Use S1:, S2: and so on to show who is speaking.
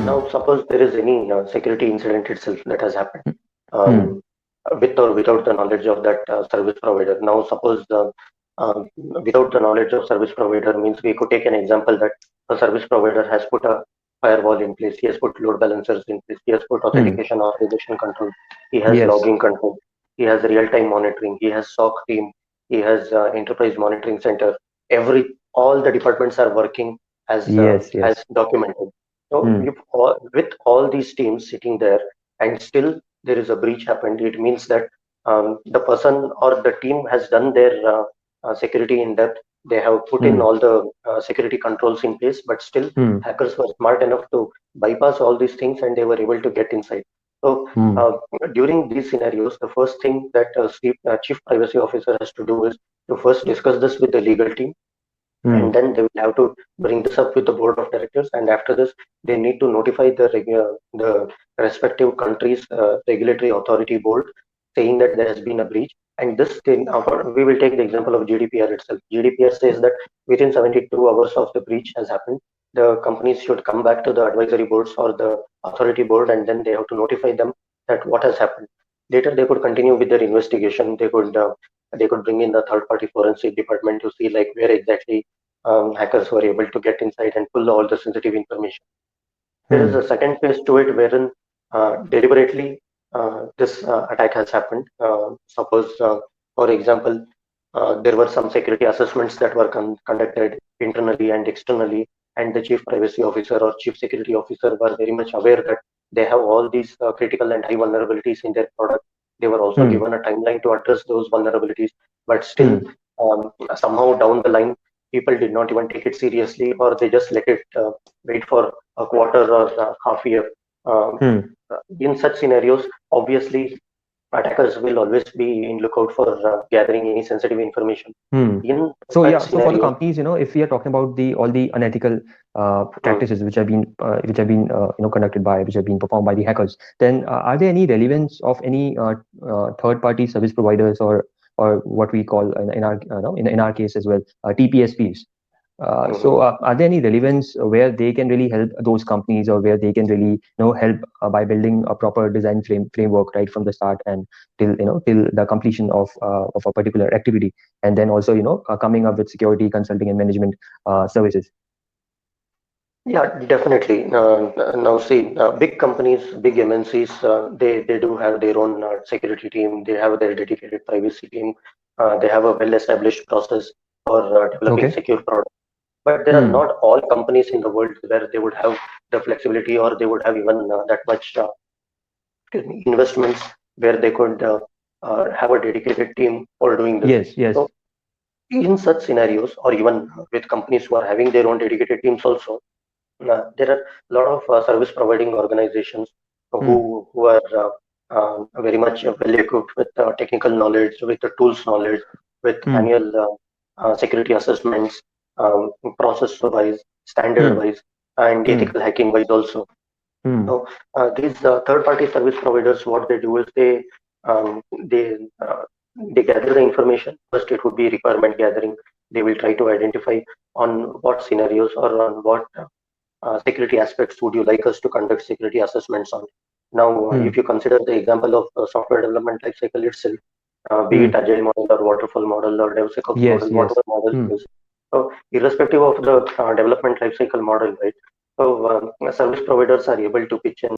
S1: Now, suppose there is any security incident itself that has happened
S2: Hmm.
S1: um, with or without the knowledge of that service provider. Now, suppose without the knowledge of service provider means we could take an example that a service provider has put a firewall in place, he has put load balancers in place, he has put
S2: Hmm.
S1: authentication authorization control, he has
S2: Yes.
S1: logging control, he has real-time monitoring, he has SOC team, he has enterprise monitoring center. All the departments are working
S2: Yes.
S1: as
S2: Yes.
S1: documented. So
S2: Hmm.
S1: with all these teams sitting there and still there is a breach happened, it means that the person or the team has done their security in depth. They have put in
S2: Hmm.
S1: all the security controls in place, but still
S2: Hmm.
S1: hackers were smart enough to bypass all these things and they were able to get inside. So
S2: Hmm.
S1: uh, during these scenarios, the first thing that chief privacy officer has to do is to first discuss this with the legal team, and
S2: Hmm.
S1: then they will have to bring this up with the board of directors, and after this they need to notify the respective countries regulatory authority board saying that there has been a breach. And this thing, we will take the example of GDPR itself. GDPR says that within 72 hours of the breach has happened, the companies should come back to the advisory boards or the authority board, and then they have to notify them that what has happened. Later they could continue with their investigation. They could bring in the third party forensic department to see like where exactly hackers were able to get inside and pull all the sensitive information. There is
S2: Hmm.
S1: a second phase to it wherein deliberately this attack has happened. Suppose, for example, there were some security assessments that were conducted internally and externally, and the chief privacy officer or chief security officer were very much aware that they have all these critical and high vulnerabilities in their product. They were also
S2: Hmm.
S1: given a timeline to address those vulnerabilities, but still,
S2: Hmm.
S1: somehow down the line, people did not even take it seriously, or they just let it wait for a quarter or half year. Um,
S2: Hmm.
S1: in such scenarios, obviously, attackers will always be in lookout for gathering any sensitive information.
S2: Hmm.
S1: In
S2: So
S1: such
S2: yeah, so for the
S1: scenarios,
S2: companies, if we are talking about the all the unethical
S1: mm,
S2: practices which have been conducted by which have been performed by the hackers, then are there any relevance of any third party service providers or what we call in our no, in our case as well TPSPs?
S1: mhm.
S2: Are there any relevance where they can really help those companies, or where they can really help by building a proper design framework right from the start and till till the completion of a particular activity, and then also coming up with security consulting and management services.
S1: Yeah, definitely. Now, see, big companies, big MNCs, they do have their own security team. They have their dedicated privacy team. They have a well-established process for developing
S2: Okay.
S1: secure products. But there are
S2: Hmm.
S1: not all companies in the world where they would have the flexibility, or they would have even that much investments where they could have a dedicated team for doing this.
S2: Yes. Yes.
S1: So, in such scenarios, or even with companies who are having their own dedicated teams also, there are a lot of service providing organizations
S2: Hmm.
S1: who are very much well equipped with technical knowledge, with the tools knowledge, with
S2: Hmm.
S1: annual security assessments, process wise, standard
S2: Hmm.
S1: wise, and
S2: Hmm.
S1: ethical hacking wise also.
S2: Hmm.
S1: So these third party service providers, what they do is um, they uh, they gather the information. First, it would be requirement gathering. They will try to identify on what scenarios or on what security aspects would you like us to conduct security assessments on? Now,
S2: Hmm.
S1: if you consider the example of software development lifecycle itself, be it
S2: Hmm.
S1: agile model or waterfall model or DevSecOps
S2: Yes.
S1: model,
S2: Yes.
S1: whatever model
S2: Hmm.
S1: it is. So, irrespective of the development lifecycle model, right? So, service providers are able to pitch in